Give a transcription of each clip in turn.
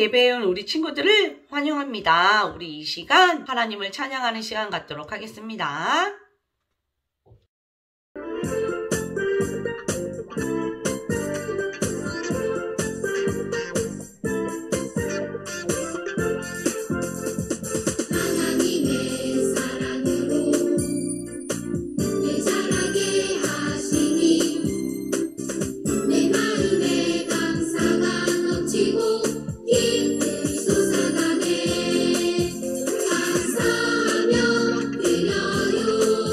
예배에 온 우리 친구들을 환영합니다. 우리 이 시간 하나님을 찬양하는 시간 갖도록 하겠습니다. 감사하며 드려요.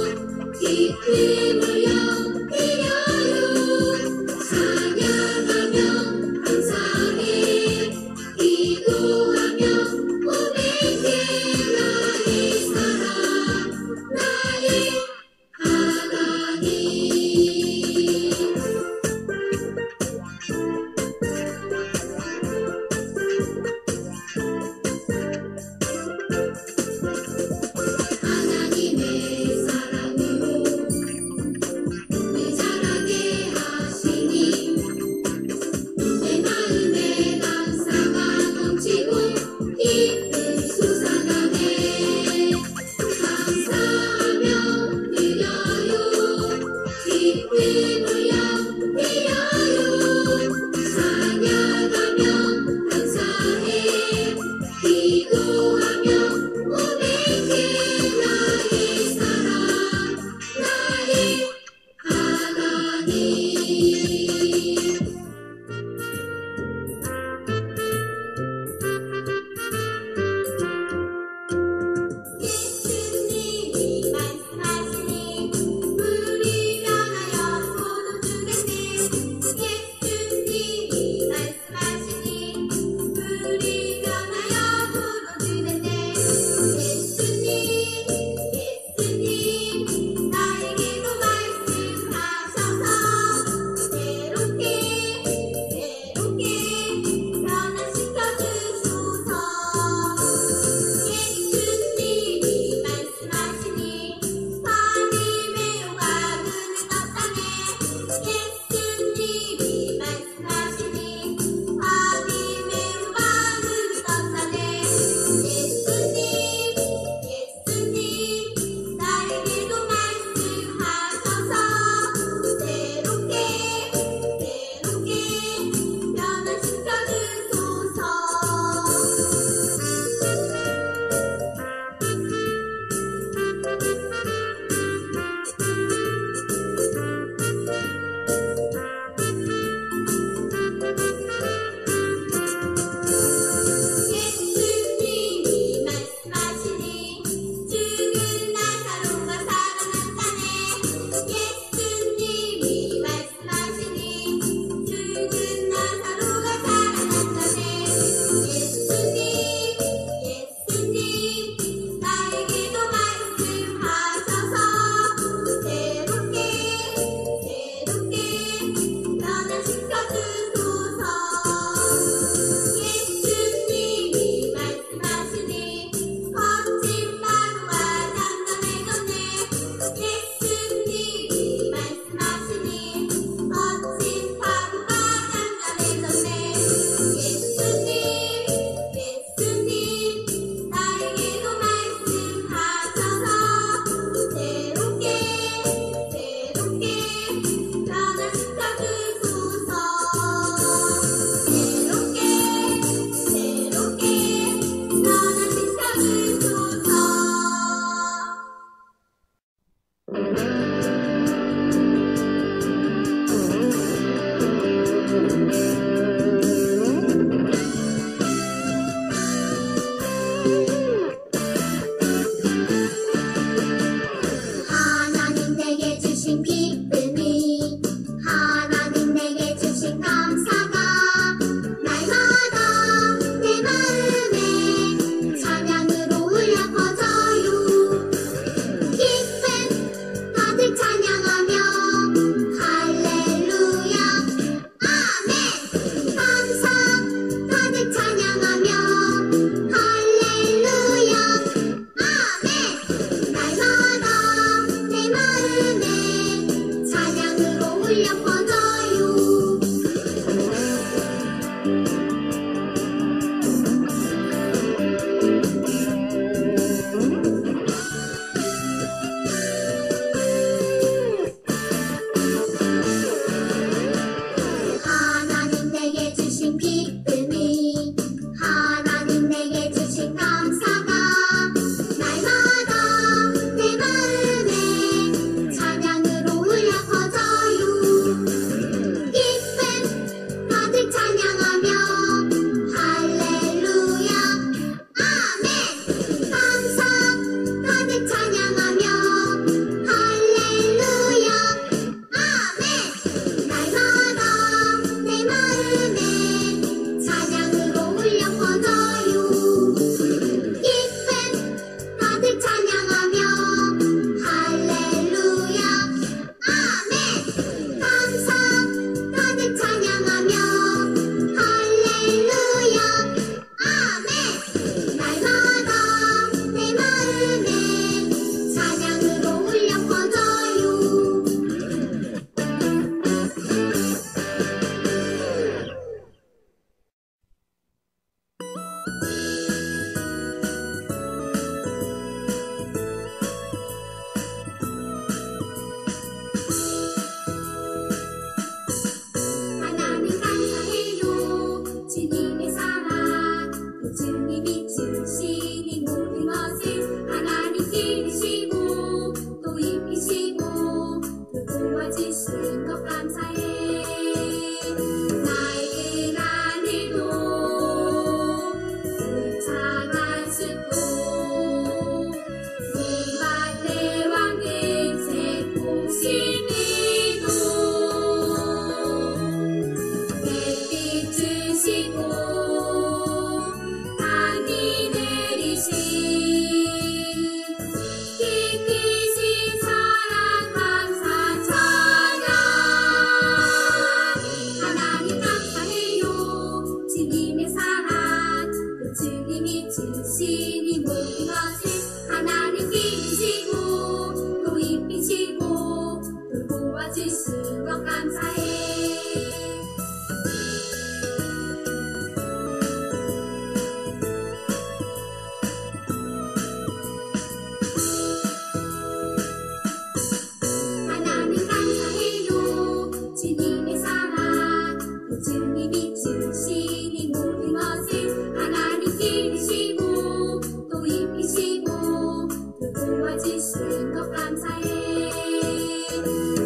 주신 것 감사해.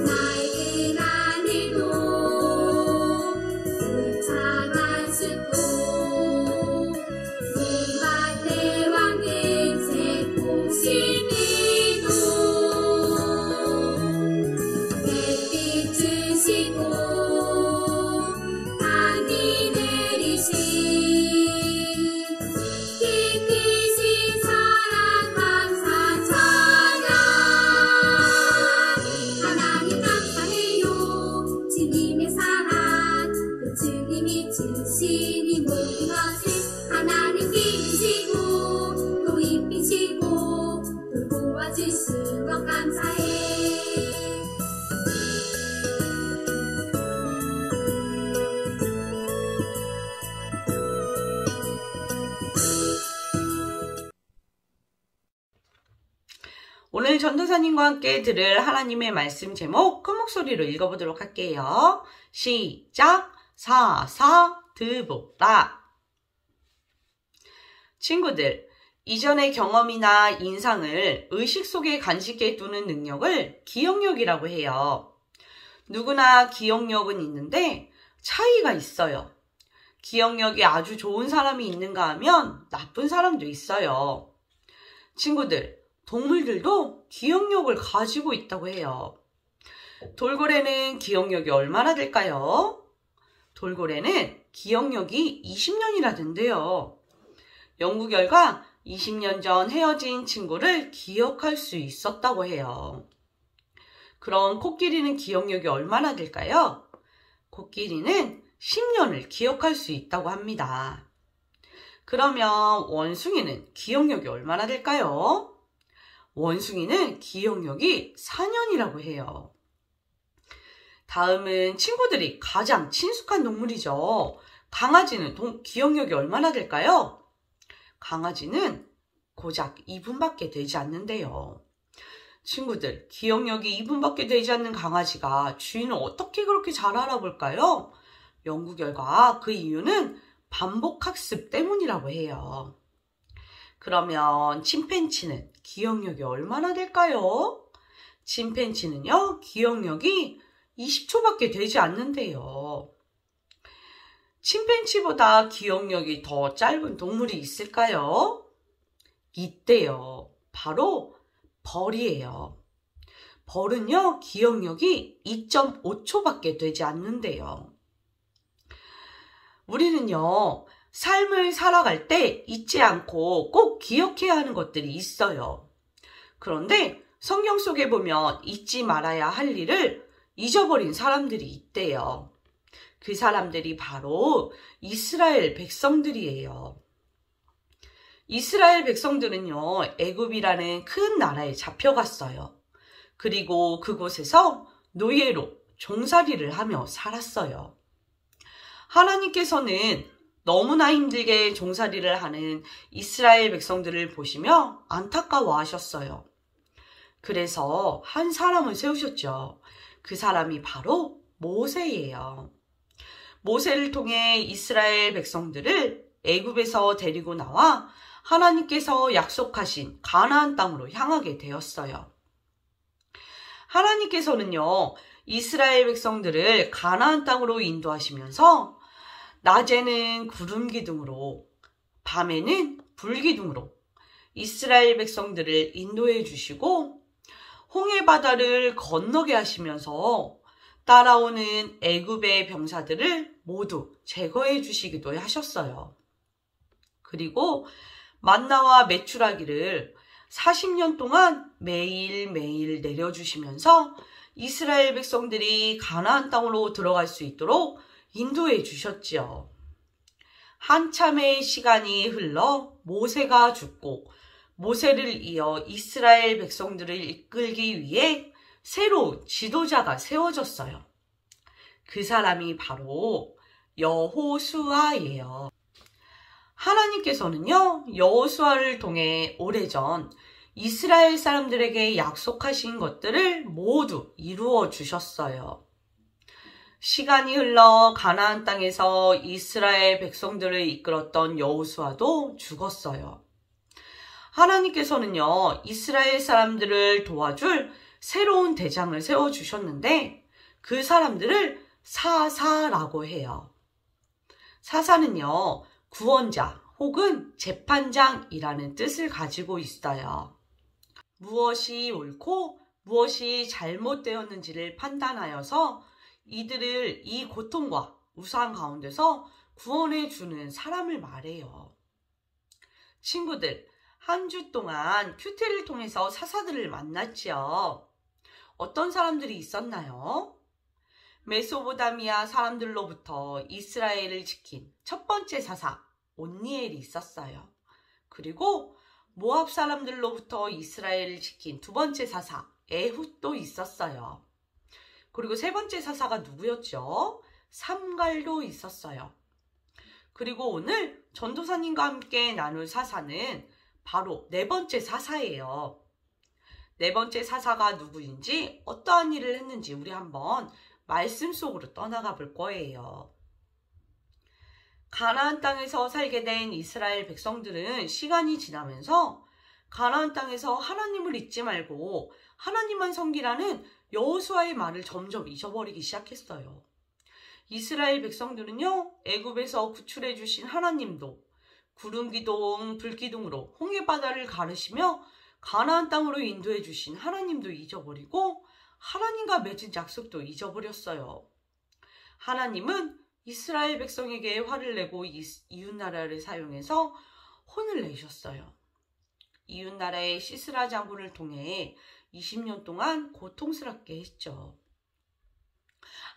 나에게 난리도 불창한 숲도 수박 대왕은 새꽃이니도 햇빛 주시고 단비 내리신 깊으신 사랑 감사 찬양. 하나님 감사해요. 주님의 사랑 그 주님이 주신 이 모든 것을 하나님 기르시고 또 입히시고 또 도와주신 것 감사해. 오늘 전도사님과 함께 들을 하나님의 말씀 제목 큰 목소리로 읽어보도록 할게요. 시작! 사사드보라. 친구들, 이전의 경험이나 인상을 의식 속에 간직해 두는 능력을 기억력이라고 해요. 누구나 기억력은 있는데 차이가 있어요. 기억력이 아주 좋은 사람이 있는가 하면 나쁜 사람도 있어요. 친구들, 동물들도 기억력을 가지고 있다고 해요. 돌고래는 기억력이 얼마나 될까요? 돌고래는 기억력이 20년이나 된대요. 연구 결과 20년 전 헤어진 친구를 기억할 수 있었다고 해요. 그럼 코끼리는 기억력이 얼마나 될까요? 코끼리는 10년을 기억할 수 있다고 합니다. 그러면 원숭이는 기억력이 얼마나 될까요? 원숭이는 기억력이 4년이라고 해요. 다음은 친구들이 가장 친숙한 동물이죠. 강아지는 기억력이 얼마나 될까요? 강아지는 고작 2분밖에 되지 않는데요. 친구들, 기억력이 2분밖에 되지 않는 강아지가 주인을 어떻게 그렇게 잘 알아볼까요? 연구 결과 그 이유는 반복학습 때문이라고 해요. 그러면 침팬지는 기억력이 얼마나 될까요? 침팬지는요, 기억력이 20초밖에 되지 않는데요. 침팬지보다 기억력이 더 짧은 동물이 있을까요? 있대요. 바로 벌이에요. 벌은요, 기억력이 2.5초밖에 되지 않는데요. 우리는요, 삶을 살아갈 때 잊지 않고 꼭 기억해야 하는 것들이 있어요. 그런데 성경 속에 보면 잊지 말아야 할 일을 잊어버린 사람들이 있대요. 그 사람들이 바로 이스라엘 백성들이에요. 이스라엘 백성들은요, 애굽이라는 큰 나라에 잡혀갔어요. 그리고 그곳에서 노예로 종살이를 하며 살았어요. 하나님께서는 너무나 힘들게 종살이를 하는 이스라엘 백성들을 보시며 안타까워하셨어요. 그래서 한 사람을 세우셨죠. 그 사람이 바로 모세예요. 모세를 통해 이스라엘 백성들을 애굽에서 데리고 나와 하나님께서 약속하신 가나안 땅으로 향하게 되었어요. 하나님께서는요, 이스라엘 백성들을 가나안 땅으로 인도하시면서 낮에는 구름 기둥으로, 밤에는 불 기둥으로 이스라엘 백성들을 인도해 주시고 홍해 바다를 건너게 하시면서 따라오는 애굽의 병사들을 모두 제거해 주시기도 하셨어요. 그리고 만나와 메추라기를 40년 동안 매일매일 내려주시면서 이스라엘 백성들이 가나안 땅으로 들어갈 수 있도록 인도해 주셨지요. 한참의 시간이 흘러 모세가 죽고 모세를 이어 이스라엘 백성들을 이끌기 위해 새로운 지도자가 세워졌어요. 그 사람이 바로 여호수아예요. 하나님께서는요, 여호수아를 통해 오래전 이스라엘 사람들에게 약속하신 것들을 모두 이루어 주셨어요. 시간이 흘러 가나안 땅에서 이스라엘 백성들을 이끌었던 여호수아도 죽었어요. 하나님께서는요, 이스라엘 사람들을 도와줄 새로운 대장을 세워주셨는데 그 사람들을 사사라고 해요. 사사는요, 구원자 혹은 재판장이라는 뜻을 가지고 있어요. 무엇이 옳고 무엇이 잘못되었는지를 판단하여서 이들을 이 고통과 우상 가운데서 구원해 주는 사람을 말해요. 친구들, 한 주 동안 큐티를 통해서 사사들을 만났지요. 어떤 사람들이 있었나요? 메소보다미아 사람들로부터 이스라엘을 지킨 첫 번째 사사 온니엘이 있었어요. 그리고 모압 사람들로부터 이스라엘을 지킨 두 번째 사사 에훗도 있었어요. 그리고 세 번째 사사가 누구였죠? 삼갈도 있었어요. 그리고 오늘 전도사님과 함께 나눌 사사는 바로 네 번째 사사예요. 네 번째 사사가 누구인지 어떠한 일을 했는지 우리 한번 말씀 속으로 떠나가 볼 거예요. 가나안 땅에서 살게 된 이스라엘 백성들은 시간이 지나면서 가나안 땅에서 하나님을 잊지 말고 하나님만 섬기라는 여호수아의 말을 점점 잊어버리기 시작했어요. 이스라엘 백성들은요, 애굽에서 구출해 주신 하나님도 구름기둥, 불기둥으로 홍해바다를 가르시며 가나안 땅으로 인도해 주신 하나님도 잊어버리고 하나님과 맺은 약속도 잊어버렸어요. 하나님은 이스라엘 백성에게 화를 내고 이웃나라를 사용해서 혼을 내셨어요. 이웃나라의 시스라 장군을 통해 20년 동안 고통스럽게 했죠.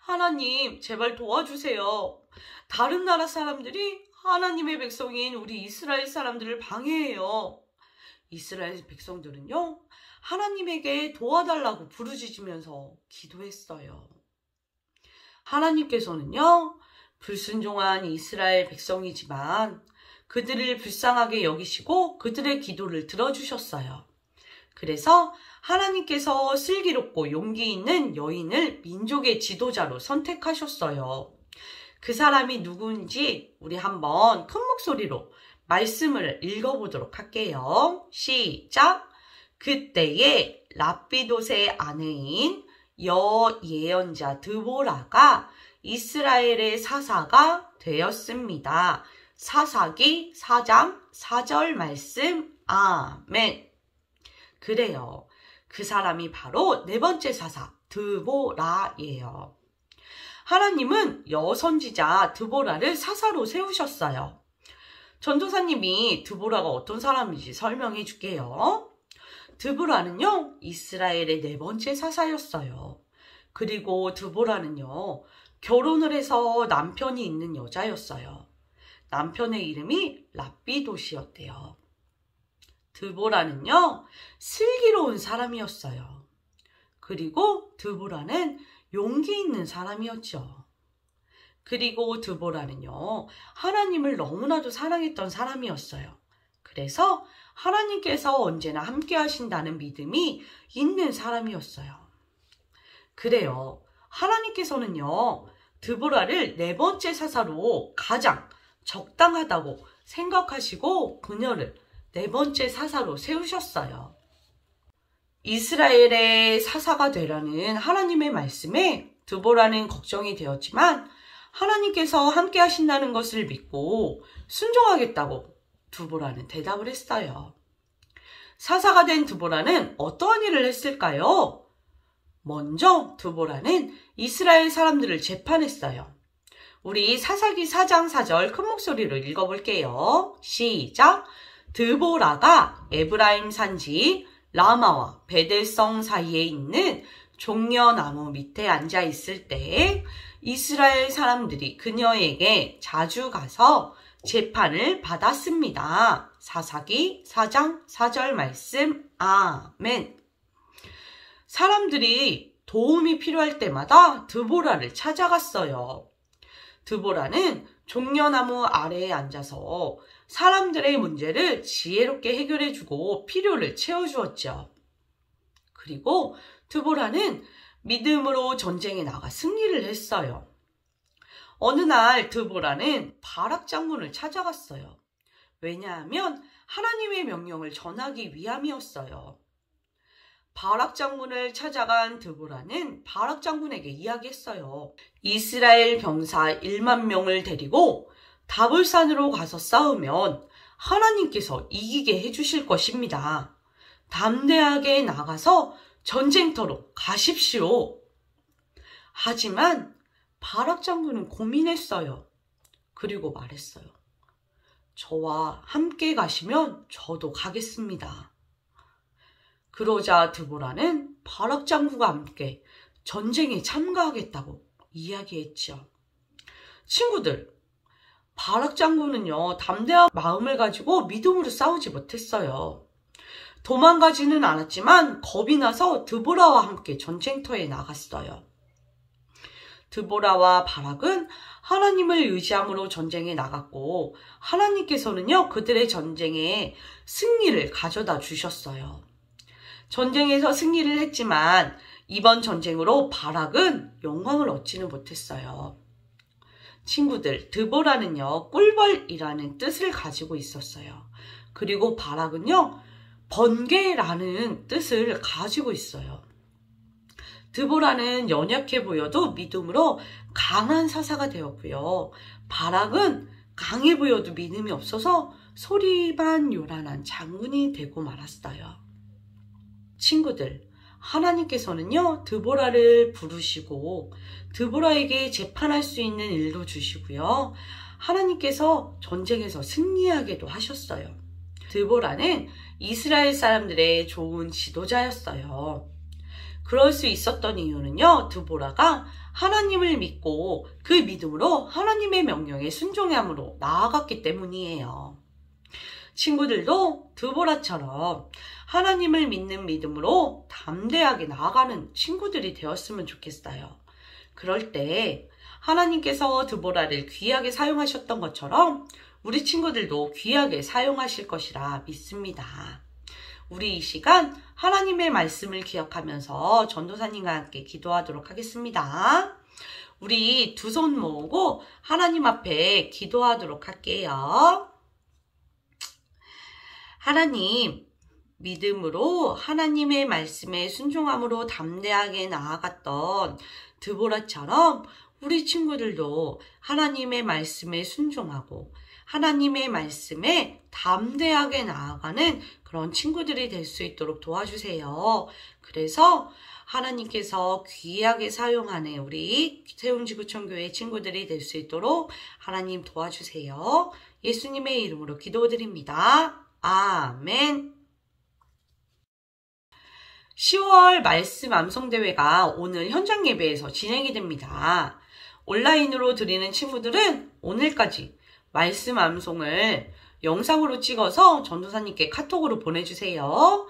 하나님, 제발 도와주세요. 다른 나라 사람들이 하나님의 백성인 우리 이스라엘 사람들을 방해해요. 이스라엘 백성들은요, 하나님에게 도와달라고 부르짖으면서 기도했어요. 하나님께서는요, 불순종한 이스라엘 백성이지만 그들을 불쌍하게 여기시고 그들의 기도를 들어주셨어요. 그래서 하나님께서 슬기롭고 용기 있는 여인을 민족의 지도자로 선택하셨어요. 그 사람이 누구인지 우리 한번 큰 목소리로 말씀을 읽어보도록 할게요. 시작! 그때에 랍비돗의 아내인 여예언자 드보라가 이스라엘의 사사가 되었습니다. 사사기 4장 4절 말씀. 아멘. 그래요. 그 사람이 바로 네 번째 사사 드보라예요. 하나님은 여선지자 드보라를 사사로 세우셨어요. 전도사님이 드보라가 어떤 사람인지 설명해 줄게요. 드보라는요, 이스라엘의 네 번째 사사였어요. 그리고 드보라는요, 결혼을 해서 남편이 있는 여자였어요. 남편의 이름이 랍비돗이었대요. 드보라는요, 슬기로운 사람이었어요. 그리고 드보라는 용기 있는 사람이었죠. 그리고 드보라는요, 하나님을 너무나도 사랑했던 사람이었어요. 그래서 하나님께서 언제나 함께 하신다는 믿음이 있는 사람이었어요. 그래요. 하나님께서는요, 드보라를 네 번째 사사로 가장 적당하다고 생각하시고 그녀를 네 번째 사사로 세우셨어요. 이스라엘의 사사가 되라는 하나님의 말씀에 드보라는 걱정이 되었지만 하나님께서 함께 하신다는 것을 믿고 순종하겠다고 드보라는 대답을 했어요. 사사가 된 드보라는 어떠한 일을 했을까요? 먼저 드보라는 이스라엘 사람들을 재판했어요. 우리 사사기 4장 4절 큰 목소리로 읽어볼게요. 시작! 드보라가 에브라임 산지 라마와 베델성 사이에 있는 종려나무 밑에 앉아 있을 때 이스라엘 사람들이 그녀에게 자주 가서 재판을 받았습니다. 사사기 4장 4절 말씀. 아멘. 사람들이 도움이 필요할 때마다 드보라를 찾아갔어요. 드보라는 종려나무 아래에 앉아서 사람들의 문제를 지혜롭게 해결해주고 필요를 채워주었죠. 그리고 드보라는 믿음으로 전쟁에 나가 승리를 했어요. 어느 날 드보라는 바락 장군을 찾아갔어요. 왜냐하면 하나님의 명령을 전하기 위함이었어요. 바락 장군을 찾아간 드보라는 바락 장군에게 이야기했어요. 이스라엘 병사 1만 명을 데리고 다볼산으로 가서 싸우면 하나님께서 이기게 해주실 것입니다. 담대하게 나가서 전쟁터로 가십시오. 하지만 바락 장군은 고민했어요. 그리고 말했어요. 저와 함께 가시면 저도 가겠습니다. 그러자 드보라는 바락 장군과 함께 전쟁에 참가하겠다고 이야기했죠. 친구들, 바락 장군은요, 담대한 마음을 가지고 믿음으로 싸우지 못했어요. 도망가지는 않았지만 겁이 나서 드보라와 함께 전쟁터에 나갔어요. 드보라와 바락은 하나님을 의지함으로 전쟁에 나갔고 하나님께서는요, 그들의 전쟁에 승리를 가져다 주셨어요. 전쟁에서 승리를 했지만 이번 전쟁으로 바락은 영광을 얻지는 못했어요. 친구들, 드보라는요, 꿀벌이라는 뜻을 가지고 있었어요. 그리고 바락은요, 번개라는 뜻을 가지고 있어요. 드보라는 연약해 보여도 믿음으로 강한 사사가 되었고요. 바락은 강해 보여도 믿음이 없어서 소리만 요란한 장군이 되고 말았어요. 친구들, 하나님께서는요, 드보라를 부르시고 드보라에게 재판할 수 있는 일도 주시고요. 하나님께서 전쟁에서 승리하게도 하셨어요. 드보라는 이스라엘 사람들의 좋은 지도자였어요. 그럴 수 있었던 이유는요, 드보라가 하나님을 믿고 그 믿음으로 하나님의 명령에 순종함으로 나아갔기 때문이에요. 친구들도 드보라처럼 하나님을 믿는 믿음으로 담대하게 나아가는 친구들이 되었으면 좋겠어요. 그럴 때 하나님께서 드보라를 귀하게 사용하셨던 것처럼 우리 친구들도 귀하게 사용하실 것이라 믿습니다. 우리 이 시간 하나님의 말씀을 기억하면서 전도사님과 함께 기도하도록 하겠습니다. 우리 두 손 모으고 하나님 앞에 기도하도록 할게요. 하나님, 믿음으로 하나님의 말씀에 순종함으로 담대하게 나아갔던 드보라처럼 우리 친구들도 하나님의 말씀에 순종하고 하나님의 말씀에 담대하게 나아가는 그런 친구들이 될 수 있도록 도와주세요. 그래서 하나님께서 귀하게 사용하는 우리 세움지구촌교회 친구들이 될 수 있도록 하나님 도와주세요. 예수님의 이름으로 기도드립니다. 아멘. 10월 말씀 암송대회가 오늘 현장 예배에서 진행이 됩니다. 온라인으로 드리는 친구들은 오늘까지 말씀 암송을 영상으로 찍어서 전도사님께 카톡으로 보내주세요.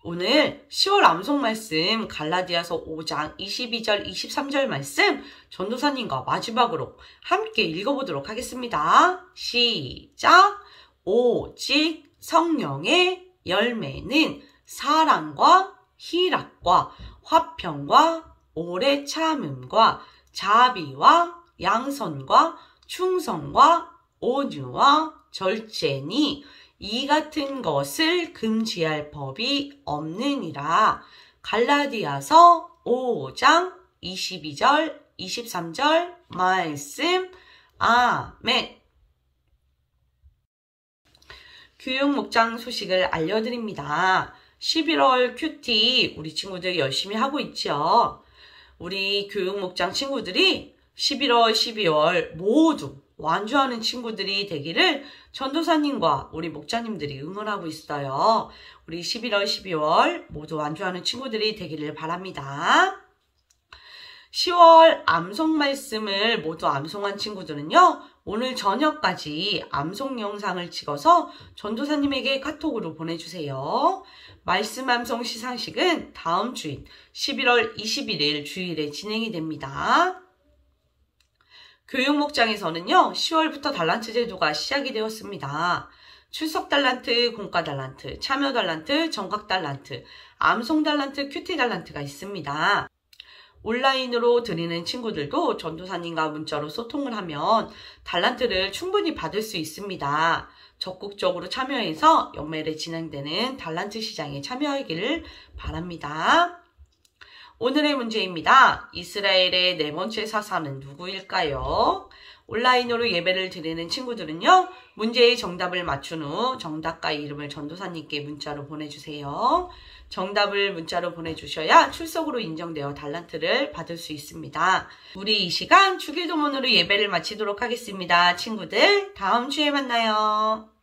오늘 10월 암송 말씀 갈라디아서 5장 22절 23절 말씀 전도사님과 마지막으로 함께 읽어보도록 하겠습니다. 시작! 오직 성령의 열매는 사랑과 희락과 화평과 오래 참음과 자비와 양선과 충성과 온유와 절제니 이 같은 것을 금지할 법이 없느니라. 갈라디아서 5장 22절 23절 말씀. 아멘. 교육목장 소식을 알려드립니다. 11월 큐티 우리 친구들 열심히 하고 있죠. 우리 교육목장 친구들이 11월, 12월 모두 완주하는 친구들이 되기를 전도사님과 우리 목자님들이 응원하고 있어요. 우리 11월, 12월 모두 완주하는 친구들이 되기를 바랍니다. 10월 암송 말씀을 모두 암송한 친구들은요, 오늘 저녁까지 암송 영상을 찍어서 전도사님에게 카톡으로 보내주세요. 말씀 암송 시상식은 다음 주인 11월 21일 주일에 진행이 됩니다. 교육목장에서는요, 10월부터 달란트 제도가 시작이 되었습니다. 출석 달란트, 공과 달란트, 참여 달란트, 정각 달란트, 암송 달란트, 큐티 달란트가 있습니다. 온라인으로 드리는 친구들도 전도사님과 문자로 소통을 하면 달란트를 충분히 받을 수 있습니다. 적극적으로 참여해서 연말에 진행되는 달란트 시장에 참여하기를 바랍니다. 오늘의 문제입니다. 이스라엘의 네 번째 사사는 누구일까요? 온라인으로 예배를 드리는 친구들은요, 문제의 정답을 맞춘 후 정답과 이름을 전도사님께 문자로 보내주세요. 정답을 문자로 보내주셔야 출석으로 인정되어 달란트를 받을 수 있습니다. 우리 이 시간 주기도문으로 예배를 마치도록 하겠습니다. 친구들, 다음 주에 만나요.